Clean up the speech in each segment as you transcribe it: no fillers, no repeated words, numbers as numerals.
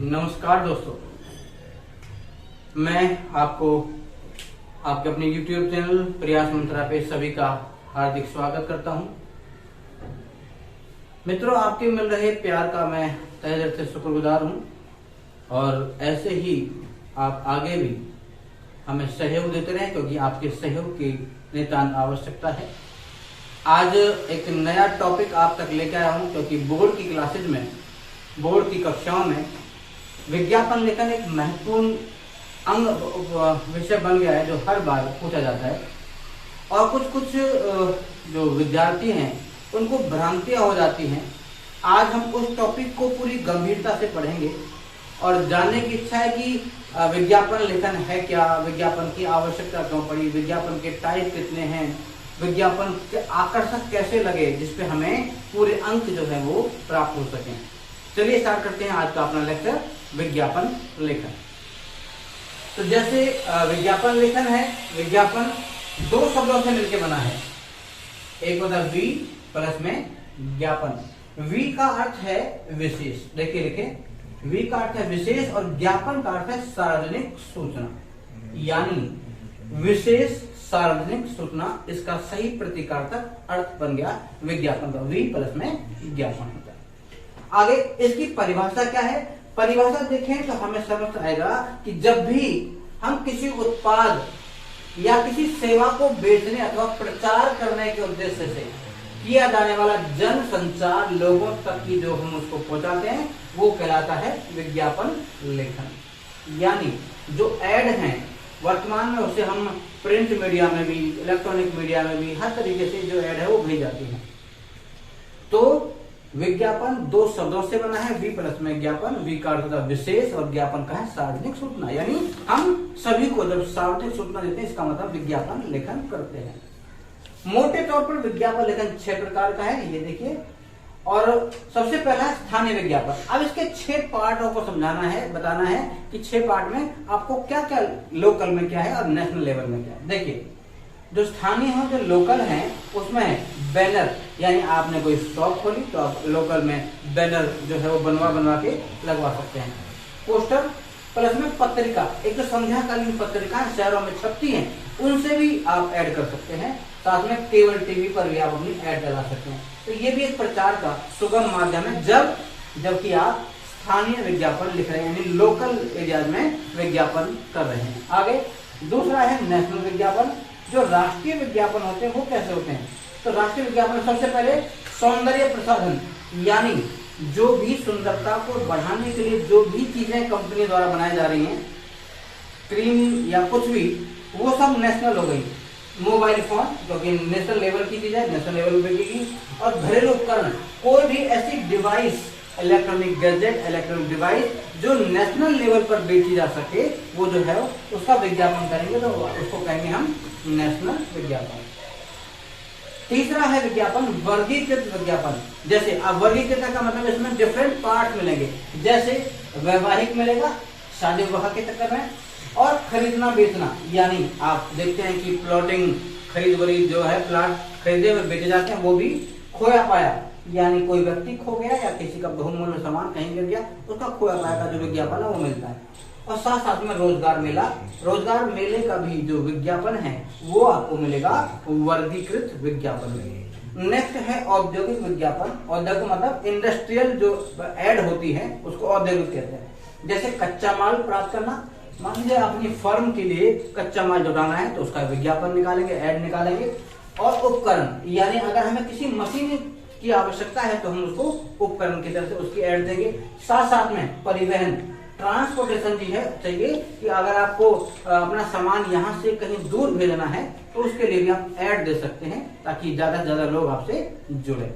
नमस्कार दोस्तों, मैं आपको आपके अपने YouTube चैनल प्रयास मंत्रा पे सभी का हार्दिक स्वागत करता हूं। मित्रों, आपके मिल रहे प्यार का मैं तहे दिल से शुक्रगुजार हूं और ऐसे ही आप आगे भी हमें सहयोग देते रहें, क्योंकि आपके सहयोग की नितांत आवश्यकता है। आज एक नया टॉपिक आप तक लेकर आया हूं, क्योंकि बोर्ड की क्लासेज में, बोर्ड की कक्षाओं में विज्ञापन लेखन एक महत्वपूर्ण अंग विषय बन गया है, जो हर बार पूछा जाता है। और कुछ जो विद्यार्थी हैं उनको भ्रांतियां हो जाती हैं। आज हम उस टॉपिक को पूरी गंभीरता से पढ़ेंगे और जानने की इच्छा है कि विज्ञापन लेखन है क्या, विज्ञापन की आवश्यकता क्यों पड़ी, विज्ञापन के टाइप कितने हैं, विज्ञापन के आकर्षक कैसे लगे, जिसपे हमें पूरे अंक जो है वो प्राप्त हो सके। चलिए स्टार्ट करते हैं आज का अपना लेक्चर, विज्ञापन लेखन। तो जैसे विज्ञापन लेखन है, विज्ञापन दो शब्दों से मिलकर बना है। एक होता है वी प्लस में ज्ञापन। वी का अर्थ है विशेष, देखिए लिखे, वी का अर्थ है विशेष और ज्ञापन का अर्थ है सार्वजनिक सूचना, यानी विशेष सार्वजनिक सूचना। इसका सही प्रतीकार्थक अर्थ बन गया विज्ञापन का, वी प्लस में ज्ञापन होता है। आगे इसकी परिभाषा क्या है? परिभाषा देखें तो हमें समझ आएगा कि जब भी हम किसी उत्पाद या किसी सेवा को बेचने अथवा प्रचार करने के उद्देश्य से किया जाने वाला जन संचार, लोगों तक की जो हम उसको पहुंचाते हैं, वो कहलाता है विज्ञापन लेखन। यानी जो एड हैं वर्तमान में, उसे हम प्रिंट मीडिया में भी, इलेक्ट्रॉनिक मीडिया में भी, हर तरीके से जो एड है वो भेजी जाती है। तो विज्ञापन दो शब्दों से बना है, वी प्लस में ज्ञापन। वी का अर्थ होता विशेष और ज्ञापन का है सार्वजनिक सूचना, यानी हम सभी को जब सार्वजनिक सूचना देते हैं, इसका मतलब विज्ञापन लेखन करते हैं। मोटे तौर पर विज्ञापन लेखन 6 प्रकार का है, ये देखिए। और सबसे पहला है स्थानीय विज्ञापन। अब इसके 6 पार्टों को समझाना है, बताना है कि 6 पार्ट में आपको क्या क्या लोकल में क्या है और नेशनल लेवल में क्या है। देखिए, जो स्थानीय है, जो लोकल है, उसमें बैनर, यानी आपने कोई शॉप खोली तो आप लोकल में बैनर जो है वो बनवा के लगवा सकते हैं। पोस्टर प्लस में पत्रिका, एक तो संध्याकालीन पत्रिका शहरों में छपती हैं, उनसे भी आप ऐड कर सकते हैं। साथ में केबल टीवी पर भी आप अपनी ऐड डला सकते हैं। तो ये भी एक प्रचार का सुगम माध्यम है, जबकि आप स्थानीय विज्ञापन लिख रहे हैं, यानी लोकल एरियाज में विज्ञापन कर रहे हैं। आगे दूसरा है नेशनल विज्ञापन। जो राष्ट्रीय विज्ञापन होते हैं वो कैसे होते हैं? तो राष्ट्रीय विज्ञापन सबसे पहले सौंदर्य प्रसाधन, यानी जो भी सुंदरता को बढ़ाने के लिए जो भी चीजें कंपनी द्वारा बनाई जा रही हैं, क्रीम या कुछ भी, वो सब नेशनल हो गई। मोबाइल फोन, क्योंकि नेशनल लेवल की चीज है, नेशनल लेवल पे बिकेगी। और घरेलू उपकरण, कोई भी ऐसी device, electronic gadget, electronic device जो नेशनल लेवल पर बेची जा सके, वो जो है उसका विज्ञापन करेंगे तो उसको कहेंगे हम नेशनल विज्ञापन। तीसरा है विज्ञापन वर्गीकृत विज्ञापन। जैसे अब वर्गीकृत का मतलब इसमें डिफरेंट पार्ट मिलेंगे, जैसे वैवाहिक मिलेगा शादी विवाह के चक्कर में, और खरीदना बेचना, यानी आप देखते हैं कि प्लॉटिंग, खरीद वरीद जो है, प्लाट खरीदे हुए बेचे जाते हैं, वो भी खोया पाया, यानी कोई व्यक्ति खो गया या किसी का बहुमूल्य सामान कहीं गिर गया, उसका खोया पाया का जो विज्ञापन है वो मिलता है। और साथ साथ में रोजगार मेला, रोजगार मेले का भी जो विज्ञापन है वो आपको मिलेगा वर्गीकृत विज्ञापन में। नेक्स्ट है औद्योगिक विज्ञापन। औद्योगिक मतलब इंडस्ट्रियल जो एड होती है उसको औद्योगिक कहते हैं। जैसे कच्चा माल प्राप्त करना, मान लीजिए अपनी फर्म के लिए कच्चा माल जुटाना है तो उसका विज्ञापन निकालेंगे, एड निकालेंगे। और उपकरण, यानी अगर हमें किसी मशीन की आवश्यकता है तो हम उसको उपकरण की तरफ से उसकी एड देंगे। साथ साथ में परिवहन, ट्रांसपोर्टेशन भी है, चाहिए कि अगर आपको अपना सामान यहाँ से कहीं दूर भेजना है तो उसके लिए भी आप ऐड दे सकते हैं, ताकि ज्यादा से ज्यादा लोग आपसे जुड़े।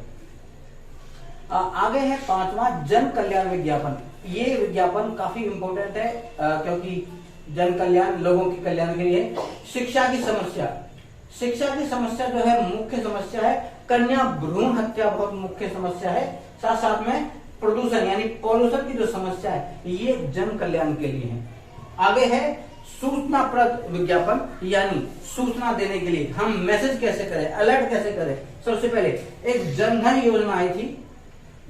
आगे है 5वां जन कल्याण विज्ञापन। ये विज्ञापन काफी इंपॉर्टेंट है, क्योंकि जन कल्याण, लोगों के कल्याण के लिए। शिक्षा की समस्या, शिक्षा की समस्या जो है मुख्य समस्या है। कन्या भ्रूण हत्या बहुत मुख्य समस्या है। साथ साथ में प्रदूषण, यानी पॉल्यूशन की जो समस्या है, ये जन कल्याण के लिए है। आगे है सूचनाप्रद विज्ञापन, यानी सूचना देने के लिए हम मैसेज कैसे करें, अलर्ट कैसे करें। सबसे पहले एक जनधन योजना आई थी,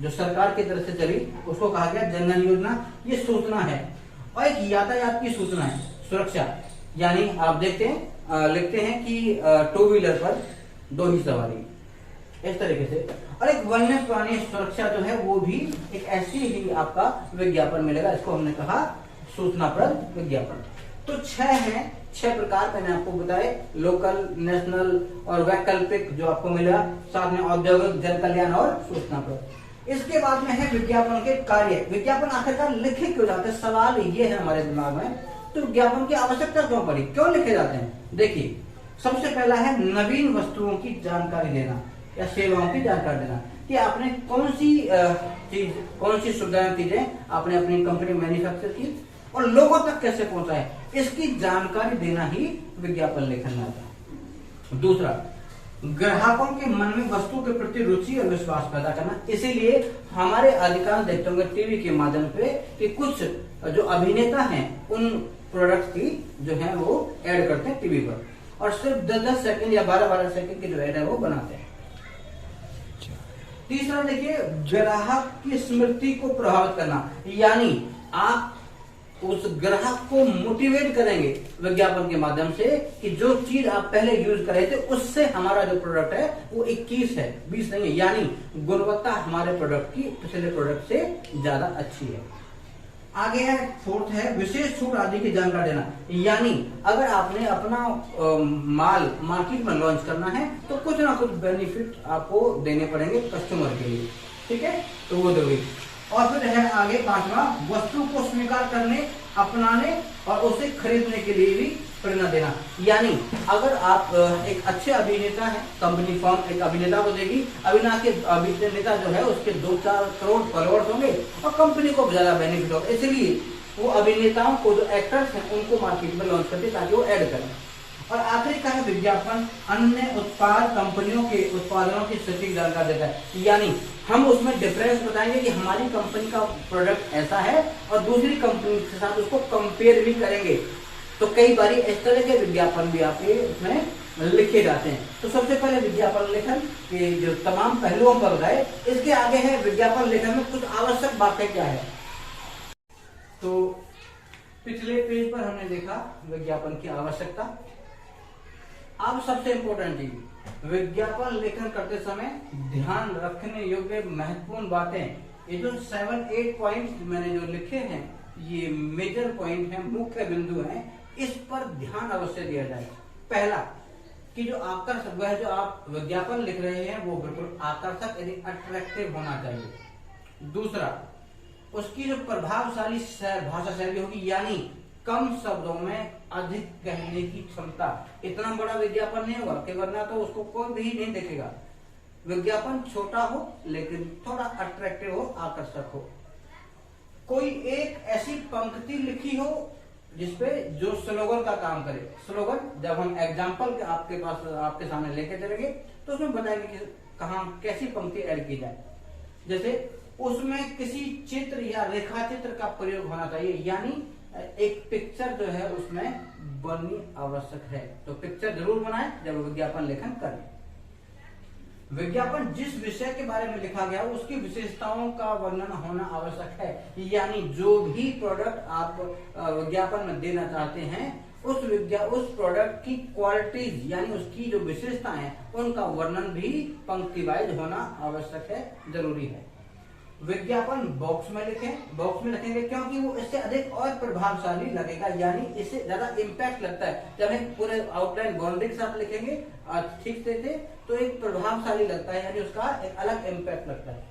जो सरकार की तरफ से चली उसको कहा गया जन धन योजना। ये सूचना है। और एक यातायात की सूचना है, सुरक्षा, यानी आप देखते हैं लिखते हैं कि 2 व्हीलर पर 2 ही सवारी, इस तरीके से। और एक वन्य प्राणी सुरक्षा जो है वो भी एक ऐसी ही आपका विज्ञापन मिलेगा, इसको हमने कहा सूचनाप्रद विज्ञापन। तो 6 हैं, 6 प्रकार मैंने आपको बताए, लोकल, नेशनल और वैकल्पिक जो आपको मिला, साथ में औद्योगिक, जन कल्याण और सूचनाप्रद। इसके बाद में है विज्ञापन के कार्य। विज्ञापन आखिरकार लिखे क्यों जाते हैं, सवाल ये है हमारे दिमाग में। तो विज्ञापन की आवश्यकता क्यों पड़ी, क्यों लिखे जाते हैं? देखिए, सबसे पहला है नवीन वस्तुओं की जानकारी देना या सेवाओं की जानकारी देना, कि आपने कौन सी चीज, कौन सी सुविधाएं चीजें आपने अपनी कंपनी मैन्युफैक्चर की और लोगों तक कैसे पहुंचाए, इसकी जानकारी देना ही विज्ञापन लेखन में आता है। दूसरा, ग्राहकों के मन में वस्तु के प्रति रुचि और विश्वास पैदा करना। इसीलिए हमारे अधिकांश देखते होंगे टीवी के माध्यम पे कि कुछ जो अभिनेता हैं उन प्रोडक्ट की जो है वो ऐड करते हैं टीवी पर, और सिर्फ 10-10 सेकंड या 12-12 सेकंड की जो ऐड है वो बनाते हैं। तीसरा देखिए, ग्राहक की स्मृति को प्रभावित करना, यानी आप उस ग्राहक को मोटिवेट करेंगे विज्ञापन के माध्यम से कि जो चीज आप पहले यूज कर रहे थे उससे हमारा जो प्रोडक्ट है वो 21 है, 20 नहीं है, यानी गुणवत्ता हमारे प्रोडक्ट की पिछले प्रोडक्ट से ज्यादा अच्छी है। आगे है, फोर्थ है विशेष छूट आदि की जानकारी देना, यानी अगर आपने अपना माल मार्केट में लॉन्च करना है तो कुछ ना कुछ बेनिफिट आपको देने पड़ेंगे कस्टमर के लिए, ठीक है, तो वो दोगे। और फिर है आगे 5वां, वस्तु को स्वीकार करने, अपनाने और उसे खरीदने के लिए भी प्रेरणा देना। यानी अगर आप एक अच्छे अभिनेता हैं, कंपनी फॉर्म एक अभिनेता को देगी, अभिनेता जो है उसके 2-4 करोड़ फॉलोअर्स होंगे और कंपनी को ज्यादा बेनिफिट होगा, इसलिए वो अभिनेताओं को, जो एक्टर्स हैं, उनको मार्केट में लॉन्च करते ताकि वो ऐड करें। और आखिरी का है विज्ञापन अन्य उत्पाद कंपनियों के उत्पादनों की सटीक जानकारी देता है, यानी हम उसमें डिफरेंस बताएंगे कि हमारी कंपनी का प्रोडक्ट ऐसा है और दूसरी कंपनी के साथ उसको कंपेयर भी करेंगे। तो कई बार इस तरह के विज्ञापन भी आपके उसमें लिखे जाते हैं। तो सबसे पहले विज्ञापन लेखन के जो तमाम पहलुओं पर बताए, इसके आगे है विज्ञापन लेखन में कुछ आवश्यक बातें क्या है। तो पिछले पेज पर हमने देखा विज्ञापन की आवश्यकता। अब सबसे इंपॉर्टेंट चीज, विज्ञापन लेखन करते समय ध्यान रखने योग्य महत्वपूर्ण बातें, ये जो 7-8 पॉइंट मैंने जो लिखे हैं, ये मेजर पॉइंट हैं, मुख्य बिंदु हैं, इस पर ध्यान अवश्य दिया जाए। पहला कि जो आकर्षक, वह जो आप विज्ञापन लिख रहे हैं वो बिल्कुल आकर्षक यानी अट्रैक्टिव होना चाहिए। दूसरा, उसकी जो प्रभावशाली भाषा शैली होगी, यानी कम शब्दों में अधिक कहने की क्षमता। इतना बड़ा विज्ञापन नहीं होगा कि वरना तो उसको कोई भी नहीं देखेगा। विज्ञापन छोटा हो लेकिन थोड़ा अट्रैक्टिव हो, आकर्षक हो। कोई एक ऐसी पंक्ति लिखी हो जिसपे जो स्लोगन का काम करे। स्लोगन जब हम एग्जाम्पल आपके पास आपके सामने लेके चलेंगे तो उसमें बताएंगे कि कहाँ कैसी पंक्ति ऐड की जाए। जैसे उसमें किसी चित्र या रेखा चित्र का प्रयोग होना चाहिए, यानी एक पिक्चर जो है उसमें बननी आवश्यक है। तो पिक्चर जरूर बनाएं जब विज्ञापन लेखन करें। विज्ञापन जिस विषय के बारे में लिखा गया उसकी विशेषताओं का वर्णन होना आवश्यक है, यानी जो भी प्रोडक्ट आप विज्ञापन में देना चाहते हैं उस प्रोडक्ट की क्वालिटीज यानी उसकी जो विशेषताएं हैं उनका वर्णन भी पंक्ति वाइज होना आवश्यक है, जरूरी है। विज्ञापन बॉक्स में लिखें, बॉक्स में लिखेंगे क्योंकि वो इससे अधिक और प्रभावशाली लगेगा, यानी इससे ज्यादा इम्पैक्ट लगता है। जब एक पूरे आउटलाइन बाउंड्री के साथ लिखेंगे ठीक से तो एक प्रभावशाली लगता है, यानी उसका एक अलग इम्पैक्ट लगता है।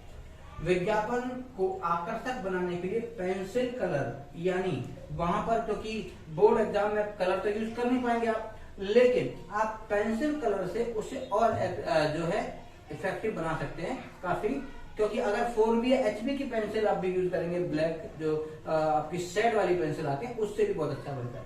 विज्ञापन को आकर्षक बनाने के लिए पेंसिल कलर, यानी वहां पर क्योंकि बोर्ड एग्जाम में कलर तो यूज कर नहीं पाएंगे आप, लेकिन आप पेंसिल कलर से उसे और जो है इफेक्टिव बना सकते हैं काफी, क्योंकि अगर 4B या HB की पेंसिल आप भी यूज करेंगे, ब्लैक जो आपकी शेड वाली पेंसिल आती है, उससे भी बहुत अच्छा बनता है।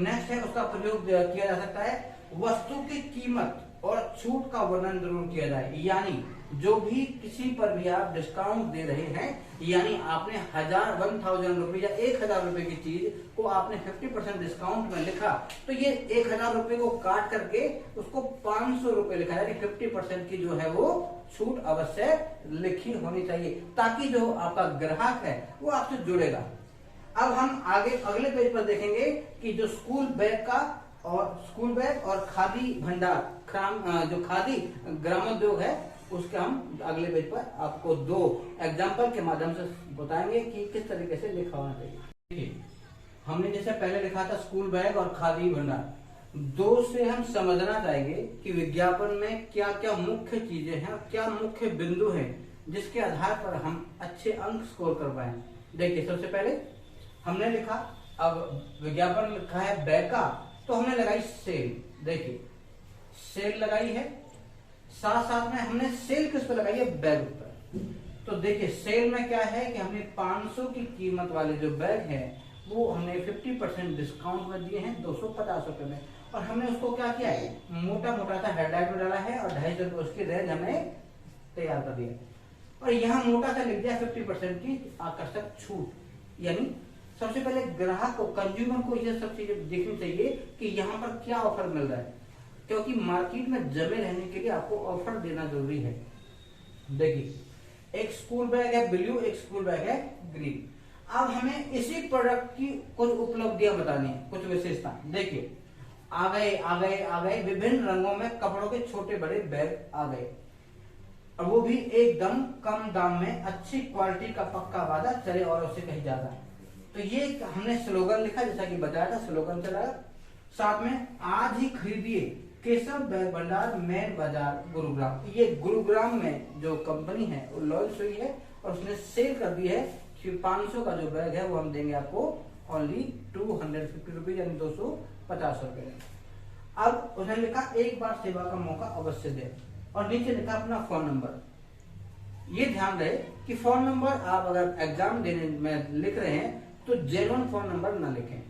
नेक्स्ट है उसका प्रयोग किया जा सकता है वस्तु की कीमत और छूट का वर्णन जरूर किया जाए, यानी जो भी किसी पर भी आप डिस्काउंट दे रहे हैं, यानी आपने 1000 रुपए या 1000 रुपए की चीज को आपने 50% डिस्काउंट में लिखा, तो ये 1000 रुपए को काट करके उसको 500 रुपए लिखा, यानी 50% की जो है वो छूट अवश्य लिखी होनी चाहिए, ताकि जो आपका ग्राहक है वो आपसे जुड़ेगा। अब हम आगे अगले पेज पर देखेंगे कि जो स्कूल बैग और खादी भंडार जो खादी ग्रामोद्योग है, उसके हम अगले पेज पर आपको 2 एग्जाम्पल के माध्यम से बताएंगे कि किस तरीके से लिखा होना चाहिए। देखिए, हमने जैसे पहले लिखा था स्कूल बैग और खादी भंडार, 2 से हम समझना चाहेंगे कि विज्ञापन में क्या क्या मुख्य चीजें हैं, क्या मुख्य बिंदु हैं जिसके आधार पर हम अच्छे अंक स्कोर कर पाए। देखिए, सबसे पहले हमने लिखा, अब विज्ञापन लिखा है बैग का, तो हमने लगाई सेल। देखिए, सेल लगाई है, साथ साथ में हमने सेल किस पे लगाई है, बैग पर। तो देखिए, सेल में क्या है कि हमने 500 की कीमत वाले जो बैग है वो हमने 50% डिस्काउंट में दिए हैं 250 रुपए में, और हमने उसको क्या किया है, मोटा मोटा सा हेडलाइट में डाला है और 250 रुपए उसकी रेंज हमें तैयार कर दिया, और यहाँ मोटा सा लिख दिया 50% की आकर्षक छूट। यानी सबसे पहले ग्राहक को, कंज्यूमर को ये सब चीजें देखनी चाहिए कि यहाँ पर क्या ऑफर मिल रहा है, क्योंकि मार्केट में जमे रहने के लिए आपको ऑफर देना जरूरी है। देखिए, एक स्कूल बैग है ब्लू, एक स्कूल बैग है ग्रीन। अब हमें इसी प्रोडक्ट की कुछ उपलब्धियां बतानी है, कुछ विशेषता। देखिए, आ गए विभिन्न रंगों में कपड़ों के छोटे बड़े बैग आ गए, और वो भी एकदम कम दाम में, अच्छी क्वालिटी का पक्का वादा, चले और उससे कहीं ज्यादा। तो ये हमने स्लोगन लिखा, जैसा कि बताया था, स्लोगन चलाया। साथ में आज ही खरीदिए केशव बैग भंडार, मेन बाजार, गुरुग्राम। ये गुरुग्राम में जो कंपनी है वो लॉन्च हुई है और उसने सेल कर दी है कि 500 का जो बैग है वो हम देंगे आपको ओनली 250 रुपीज, यानी 250 रुपए में। अब उसने लिखा एक बार सेवा का मौका अवश्य दे, और नीचे लिखा अपना फोन नंबर। ये ध्यान रहे कि फोन नंबर आप अगर एग्जाम देने में लिख रहे हैं तो जेन्युइन फोन नंबर ना लिखें,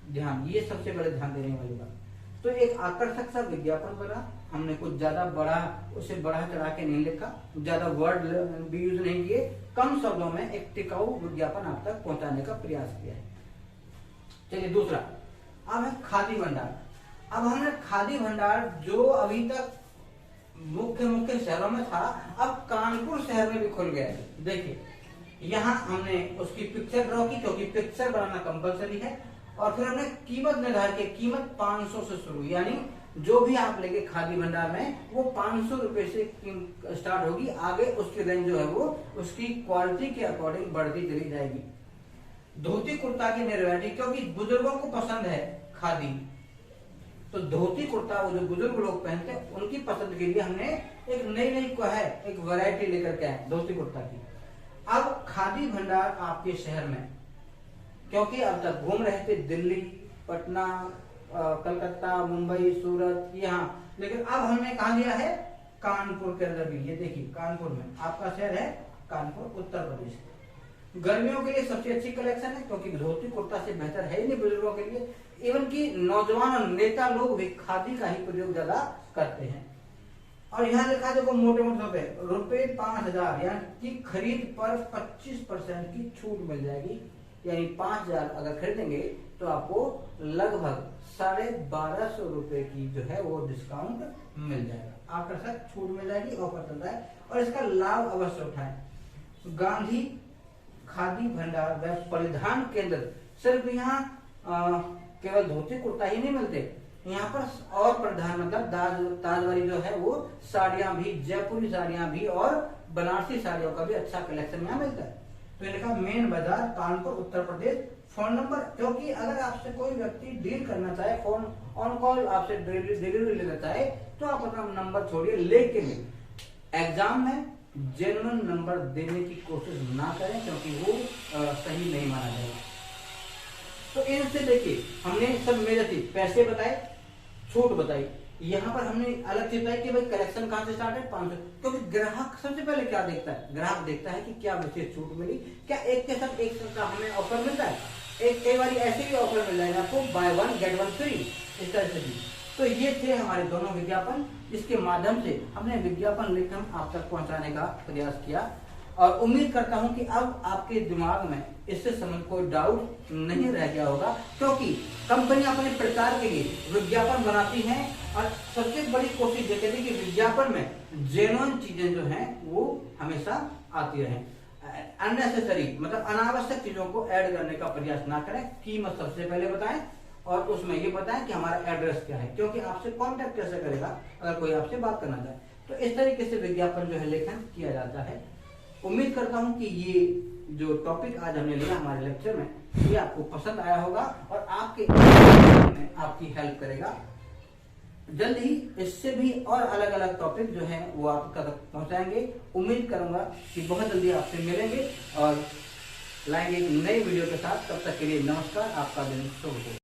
ध्यान, ये सबसे बड़े ध्यान देने वाली बात। तो एक आकर्षक सा विज्ञापन बना, हमने कुछ ज्यादा बड़ा, उसे बढ़ा चढ़ा के नहीं लिखा, ज्यादा वर्ड भी यूज नहीं किए, कम शब्दों में एक टिकाऊ विज्ञापन आप तक पहुंचाने का प्रयास किया है। चलिए, दूसरा अब है खादी भंडार। अब हमने खादी भंडार जो अभी तक मुख्य शहरों में था, अब कानपुर शहर में भी खुल गया है। देखिए, यहाँ हमने उसकी पिक्चर ड्रॉ की, क्योंकि पिक्चर बनाना कंपलसरी है, और फिर हमने कीमत निर्धारित की, कीमत 500 से शुरू, यानी जो भी आप लेंगे खादी भंडार में वो 500 रुपए से स्टार्ट होगी, आगे उसकी रेंज जो है वो उसकी क्वालिटी के अकॉर्डिंग बढ़ती चली जाएगी। धोती कुर्ता की निर्वैटी, क्योंकि बुजुर्गों को पसंद है खादी, तो धोती कुर्ता वो जो बुजुर्ग लोग पहनते हैं उनकी पसंद के लिए हमने एक नई को है, एक वैरायटी लेकर के आए धोती कुर्ता की। अब खादी भंडार आपके शहर में, क्योंकि अब तक घूम रहे थे दिल्ली, पटना, कलकत्ता, मुंबई, सूरत, यहाँ, लेकिन अब हमने कहा लिया है कानपुर के अंदर भी। ये देखिए, कानपुर में आपका शहर है कानपुर, उत्तर प्रदेश। गर्मियों के लिए सबसे अच्छी कलेक्शन है, क्योंकि धोती कुर्ता से बेहतर है ही नहीं बुजुर्गों के लिए। इवन की नौजवान और नेता लोग भी खादी का ही प्रयोग ज्यादा करते हैं। और यहाँ लिखा देखो मोटे रुपए 5000, यानी कि खरीद पर 25% की छूट मिल जाएगी, यानी 5000 अगर खरीदेंगे तो आपको लगभग 1250 रुपए की जो है वो डिस्काउंट मिल जाएगा, आकर्षक छूट मिल जाएगी, ऑफर चल रहा है, और इसका लाभ अवश्य उठाएं। गांधी खादी भंडार व परिधान केंद्र, सिर्फ यहाँ केवल धोती कुर्ता ही नहीं मिलते, यहाँ पर और परिधान मतलब ताजवारी जो है वो साड़ियां भी, जयपुरी साड़ियां भी और बनारसी साड़ियों का भी अच्छा कलेक्शन यहाँ मिलता है। तो ये लिखा मेन बाजार, कानपुर, उत्तर प्रदेश। फोन नंबर, क्योंकि अगर आपसे कोई व्यक्ति डील करना चाहे, फोन ऑन कॉल आपसे डिलीवरी लेना चाहे, तो आप अपना नंबर छोड़िए, लेकिन एग्जाम में जेन्युइन नंबर देने की कोशिश ना करें, क्योंकि वो सही नहीं माना जाएगा। तो इनसे देखिए, हमने सब मेजर चीज, पैसे बताए, छूट बताई, यहाँ पर हमने अलग चीज बताई कि भाई कलेक्शन कहाँ से स्टार्ट है, 500। क्योंकि ग्राहक सबसे पहले क्या देखता है, ग्राहक देखता है कि क्या विशेष छूट मिली, क्या एक के साथ एक का हमें ऑफर मिलता है। एक कई बार ऐसे भी ऑफर मिल जाएगा आपको, बाय 1 गेट 1 फ्री, इस तरह से भी। तो ये थे हमारे दोनों विज्ञापन, जिसके माध्यम से हमने विज्ञापन लेखन आप तक पहुंचाने का प्रयास किया। और उम्मीद करता हूं कि अब आपके दिमाग में इससे संबंध कोई डाउट नहीं रह गया होगा, क्योंकि कंपनियां अपने प्रचार के लिए विज्ञापन बनाती हैं और सबसे बड़ी कोशिश ये कहती है कि विज्ञापन में जेन्युइन चीजें जो हैं वो हमेशा आती रहें। अननेसेसरी मतलब अनावश्यक चीजों को ऐड करने का प्रयास ना करें। कीमत सबसे पहले बताएं और उसमें ये बताएं कि हमारा एड्रेस क्या है, क्योंकि आपसे कांटेक्ट कैसे करेगा अगर कोई आपसे बात करना चाहे। तो इस तरीके से विज्ञापन जो है लेखन किया जाता है। उम्मीद करता हूं कि ये जो टॉपिक आज हमने लिया हमारे लेक्चर में, ये आपको पसंद आया होगा और आपके में आपकी हेल्प करेगा। जल्द ही इससे भी और अलग अलग टॉपिक जो हैं वो आप तक पहुंचाएंगे। उम्मीद करूंगा कि बहुत जल्दी आपसे मिलेंगे और लाएंगे एक नई वीडियो के साथ। तब तक के लिए नमस्कार, आपका दिन शुभ हो।